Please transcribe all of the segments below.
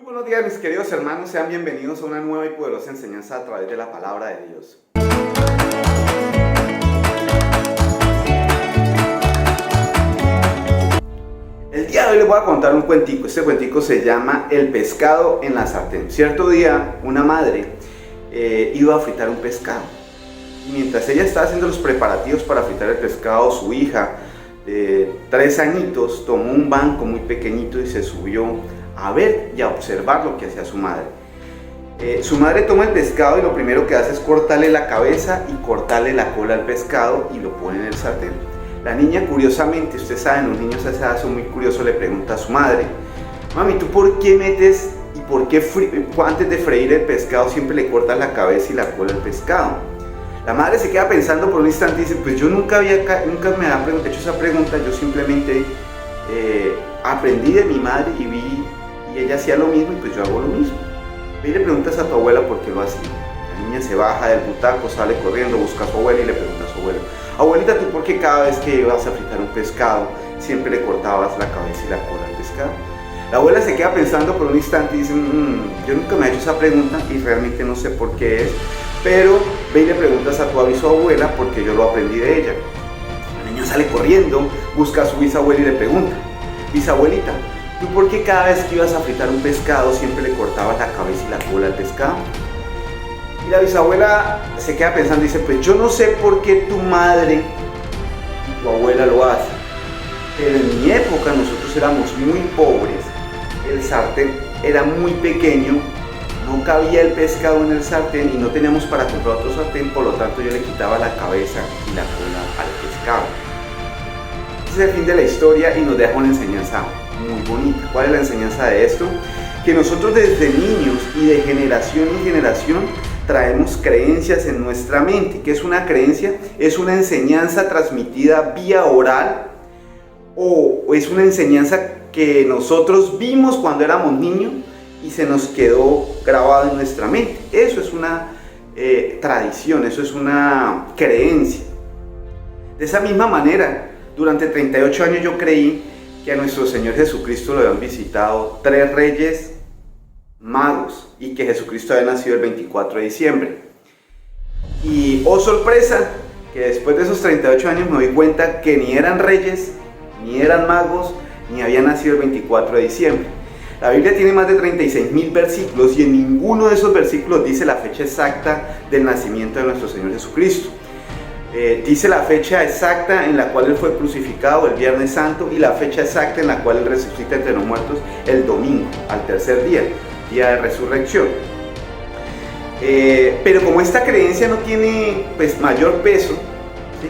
Muy buenos días, mis queridos hermanos, sean bienvenidos a una nueva y poderosa enseñanza a través de la palabra de Dios. El día de hoy les voy a contar un cuentico. Este cuentico se llama El pescado en la sartén. Cierto día, una madre iba a fritar un pescado. Y mientras ella estaba haciendo los preparativos para fritar el pescado, su hija de 3 añitos tomó un banco muy pequeñito y se subió a ver y a observar lo que hacía su madre. Su madre toma el pescado y lo primero que hace es cortarle la cabeza y cortarle la cola al pescado y lo pone en el sartén. La niña, curiosamente, ustedes saben, los niños a esa edad son muy curiosos, le pregunta a su madre: mami, ¿tú por qué metes y por qué antes de freír el pescado siempre le cortas la cabeza y la cola al pescado? La madre se queda pensando por un instante y dice: pues yo nunca me había hecho esa pregunta, yo simplemente aprendí de mi madre y vi y ella hacía lo mismo y pues yo hago lo mismo. Ve y le preguntas a tu abuela por qué lo hacía. La niña se baja del butaco, sale corriendo, busca a su abuela y le pregunta a su abuela: abuelita, ¿tú por qué cada vez que ibas a fritar un pescado siempre le cortabas la cabeza y la cola al pescado? La abuela se queda pensando por un instante y dice: yo nunca me he hecho esa pregunta y realmente no sé por qué es, pero ve y le preguntas a tu bisabuela porque yo lo aprendí de ella. La niña sale corriendo, busca a su bisabuela y le pregunta: bisabuelita, ¿tú por qué cada vez que ibas a fritar un pescado siempre le cortabas la cabeza y la cola al pescado? Y la bisabuela se queda pensando y dice: pues yo no sé por qué tu madre y tu abuela lo hacen, pero en mi época nosotros éramos muy pobres, el sartén era muy pequeño, no cabía el pescado en el sartén y no teníamos para comprar otro sartén, por lo tanto yo le quitaba la cabeza y la cola al pescado. Ese es el fin de la historia y nos deja una enseñanza muy bonita. ¿Cuál es la enseñanza de esto? Que nosotros desde niños y de generación en generación traemos creencias en nuestra mente. ¿Qué es una creencia? Es una enseñanza transmitida vía oral o es una enseñanza que nosotros vimos cuando éramos niños y se nos quedó grabado en nuestra mente. Eso es una tradición, eso es una creencia. De esa misma manera, durante 38 años yo creí que a nuestro Señor Jesucristo lo habían visitado 3 reyes magos y que Jesucristo había nacido el 24 de diciembre. Y oh sorpresa, que después de esos 38 años me doy cuenta que ni eran reyes, ni eran magos, ni había nacido el 24 de diciembre. La Biblia tiene más de 36,000 versículos y en ninguno de esos versículos dice la fecha exacta del nacimiento de nuestro Señor Jesucristo. Dice la fecha exacta en la cual Él fue crucificado el Viernes Santo y la fecha exacta en la cual Él resucita entre los muertos el domingo, al tercer día, día de resurrección. Pero como esta creencia no tiene pues mayor peso, ¿sí?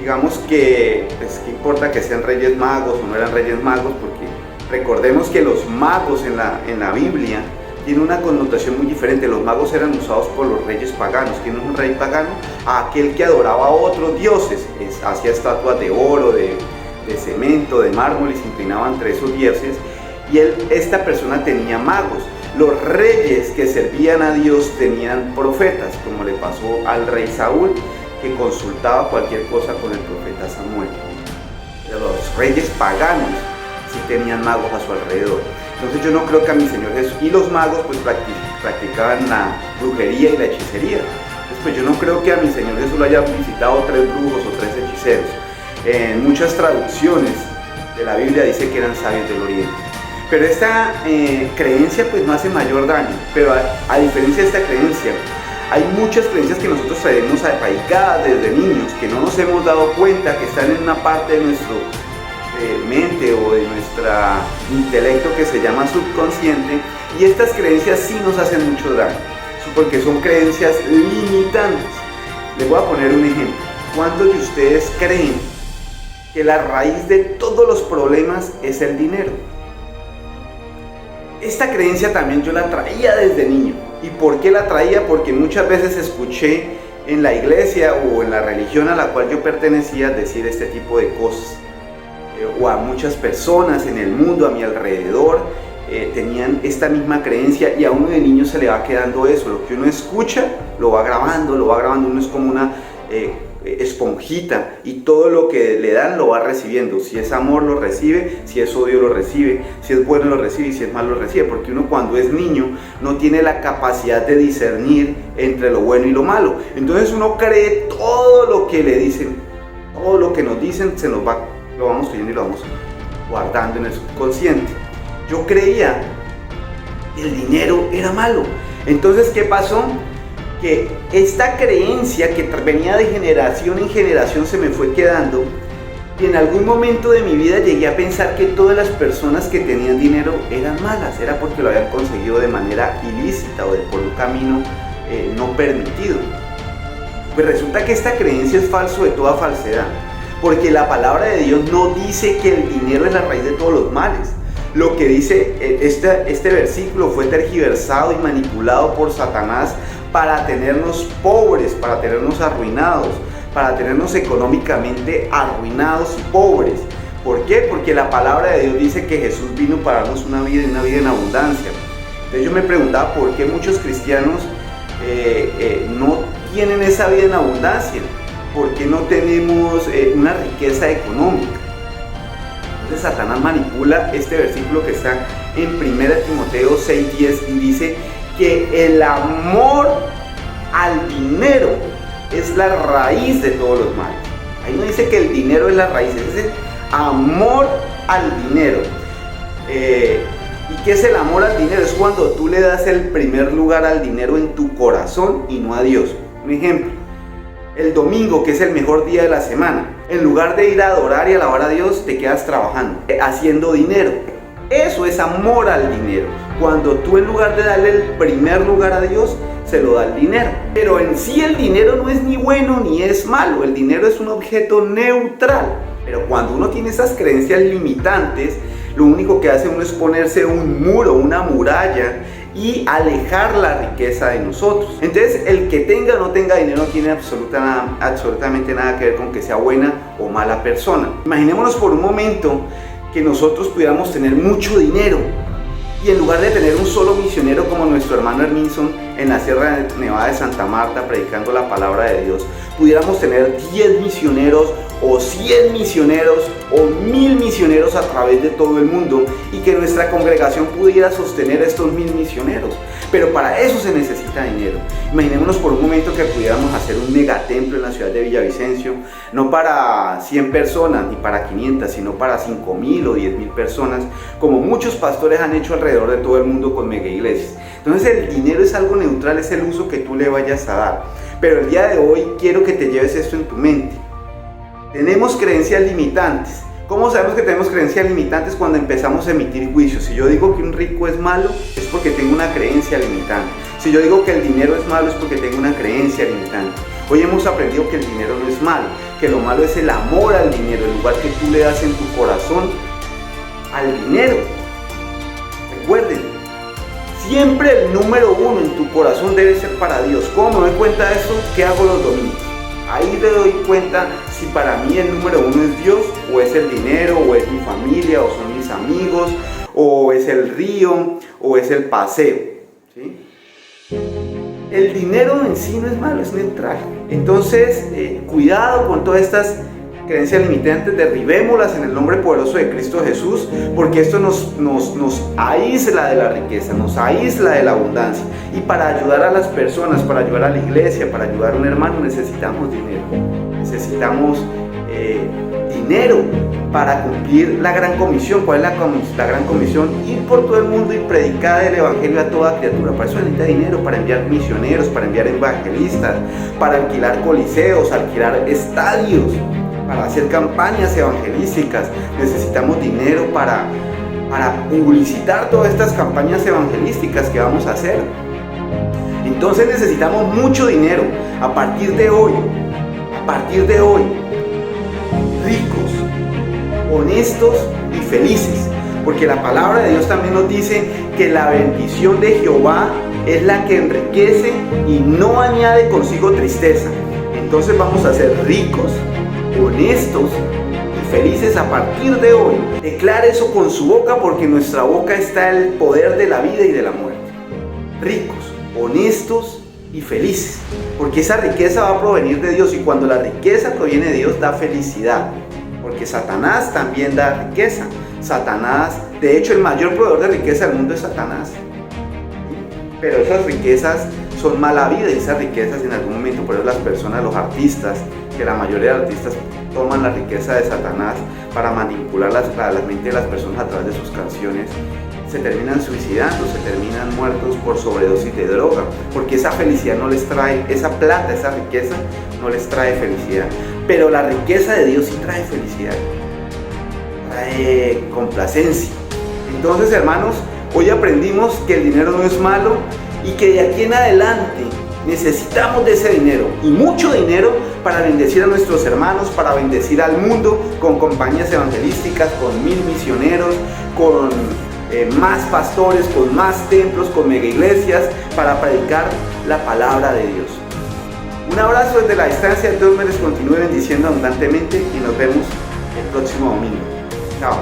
Digamos que pues, ¿qué importa que sean reyes magos o no eran reyes magos? Porque recordemos que los magos en la Biblia tienen una connotación muy diferente. Los magos eran usados por los reyes paganos. ¿Quién es un rey pagano? Aquel que adoraba a otros dioses, hacía estatuas de oro, de cemento, de mármol y se inclinaba entre esos dioses. Y esta persona tenía magos. Los reyes que servían a Dios tenían profetas, como le pasó al rey Saúl, que consultaba cualquier cosa con el profeta Samuel. Los reyes paganos sí tenían magos a su alrededor. Entonces yo no creo que a mi Señor Jesús, y los magos pues practicaban la brujería y la hechicería. Entonces pues yo no creo que a mi Señor Jesús lo hayan visitado 3 brujos o 3 hechiceros. En muchas traducciones de la Biblia dice que eran sabios del oriente. Pero esta creencia pues no hace mayor daño, pero a diferencia de esta creencia, hay muchas creencias que nosotros traemos arraigadas desde niños, que no nos hemos dado cuenta que están en una parte de nuestro mente o de nuestro intelecto que se llama subconsciente, y estas creencias sí nos hacen mucho daño, porque son creencias limitantes. Les voy a poner un ejemplo. ¿Cuántos de ustedes creen que la raíz de todos los problemas es el dinero? Esta creencia también yo la traía desde niño. ¿Y por qué la traía? Porque muchas veces escuché en la iglesia o en la religión a la cual yo pertenecía decir este tipo de cosas. O a muchas personas en el mundo a mi alrededor tenían esta misma creencia, y a uno de niño se le va quedando eso. Lo que uno escucha lo va grabando, uno es como una esponjita y todo lo que le dan lo va recibiendo. Si es amor lo recibe, si es odio lo recibe, si es bueno lo recibe y si es malo lo recibe, porque uno cuando es niño no tiene la capacidad de discernir entre lo bueno y lo malo. Entonces uno cree todo lo que le dicen, todo lo que nos dicen lo vamos creyendo y lo vamos guardando en el subconsciente. Yo creía que el dinero era malo. Entonces, ¿qué pasó? Que esta creencia que venía de generación en generación se me fue quedando, y en algún momento de mi vida llegué a pensar que todas las personas que tenían dinero eran malas, era porque lo habían conseguido de manera ilícita o por un camino no permitido. Pues resulta que esta creencia es falso de toda falsedad, porque la palabra de Dios no dice que el dinero es la raíz de todos los males. Lo que dice este versículo fue tergiversado y manipulado por Satanás para tenernos pobres, para tenernos arruinados, para tenernos económicamente arruinados y pobres. ¿Por qué? Porque la palabra de Dios dice que Jesús vino para darnos una vida en abundancia. Entonces yo me preguntaba por qué muchos cristianos no tienen esa vida en abundancia, por qué no tenemos una riqueza económica. Entonces Satanás manipula este versículo que está en 1 Timoteo 6:10 y dice que el amor al dinero es la raíz de todos los males. Ahí no dice que el dinero es la raíz, es el amor al dinero. ¿Y qué es el amor al dinero? Es cuando tú le das el primer lugar al dinero en tu corazón y no a Dios. Un ejemplo, el domingo, que es el mejor día de la semana, en lugar de ir a adorar y alabar a Dios, te quedas trabajando, haciendo dinero. Eso es amor al dinero. Cuando tú, en lugar de darle el primer lugar a Dios, se lo da el dinero. Pero en sí el dinero no es ni bueno ni es malo. El dinero es un objeto neutral. Pero cuando uno tiene esas creencias limitantes, lo único que hace uno es ponerse un muro, una muralla, y alejar la riqueza de nosotros. Entonces, el que tenga o no tenga dinero no tiene absolutamente nada que ver con que sea buena o mala persona. Imaginémonos por un momento que nosotros pudiéramos tener mucho dinero y en lugar de tener un solo misionero como nuestro hermano Herminson en la Sierra Nevada de Santa Marta predicando la palabra de Dios, pudiéramos tener 10 misioneros o 100 misioneros o 1000 misioneros a través de todo el mundo y que nuestra congregación pudiera sostener a estos 1000 misioneros. Pero para eso se necesita dinero. Imaginémonos por un momento que pudiéramos hacer un megatemplo en la ciudad de Villavicencio, no para 100 personas ni para 500, sino para 5000 o 10.000 personas, como muchos pastores han hecho alrededor de todo el mundo con mega iglesias. Entonces el dinero es algo neutral, es el uso que tú le vayas a dar. Pero el día de hoy quiero que te lleves esto en tu mente. Tenemos creencias limitantes. ¿Cómo sabemos que tenemos creencias limitantes? Cuando empezamos a emitir juicios. Si yo digo que un rico es malo, es porque tengo una creencia limitante. Si yo digo que el dinero es malo, es porque tengo una creencia limitante. Hoy hemos aprendido que el dinero no es malo, que lo malo es el amor al dinero, el lugar que tú le das en tu corazón al dinero. Recuerden, siempre el número uno en tu corazón debe ser para Dios. ¿Cómo me doy cuenta de eso? ¿Qué hago los domingos? Ahí me doy cuenta si para mí el número uno es Dios, o es el dinero, o es mi familia, o son mis amigos, o es el río, o es el paseo, ¿sí? El dinero en sí no es malo, es neutral. Entonces, cuidado con todas estas creencias limitantes, derribémoslas en el nombre poderoso de Cristo Jesús, porque esto nos aísla de la riqueza, nos aísla de la abundancia. Y para ayudar a las personas, para ayudar a la iglesia, para ayudar a un hermano, necesitamos dinero. Necesitamos dinero para cumplir la gran comisión. ¿Cuál es la gran comisión? Ir por todo el mundo y predicar el evangelio a toda criatura. Para eso necesita dinero, para enviar misioneros, para enviar evangelistas, para alquilar coliseos, alquilar estadios, para hacer campañas evangelísticas. Necesitamos dinero para publicitar todas estas campañas evangelísticas que vamos a hacer. Entonces necesitamos mucho dinero. A partir de hoy, ricos, honestos y felices, porque la palabra de Dios también nos dice que la bendición de Jehová es la que enriquece y no añade consigo tristeza. Entonces vamos a ser ricos, honestos y felices a partir de hoy. Declare eso con su boca, porque en nuestra boca está el poder de la vida y de la muerte. Ricos, honestos y felices, porque esa riqueza va a provenir de Dios, y cuando la riqueza proviene de Dios da felicidad, porque Satanás también da riqueza. Satanás, de hecho, el mayor proveedor de riqueza del mundo es Satanás, pero esas riquezas son mala vida, y esas riquezas en algún momento, por eso las personas, los artistas, que la mayoría de artistas toman la riqueza de Satanás para manipular la mente de las personas a través de sus canciones, se terminan suicidando, se terminan muertos por sobredosis de droga, porque esa felicidad no les trae, esa plata, esa riqueza no les trae felicidad. Pero la riqueza de Dios sí trae felicidad, trae complacencia. Entonces, hermanos, hoy aprendimos que el dinero no es malo y que de aquí en adelante necesitamos de ese dinero, y mucho dinero, para bendecir a nuestros hermanos, para bendecir al mundo, con campañas evangelísticas, con 1000 misioneros, con más pastores, con más templos, con mega iglesias, para predicar la palabra de Dios. Un abrazo desde la distancia, Dios me les continúe bendiciendo abundantemente, y nos vemos el próximo domingo. Chao.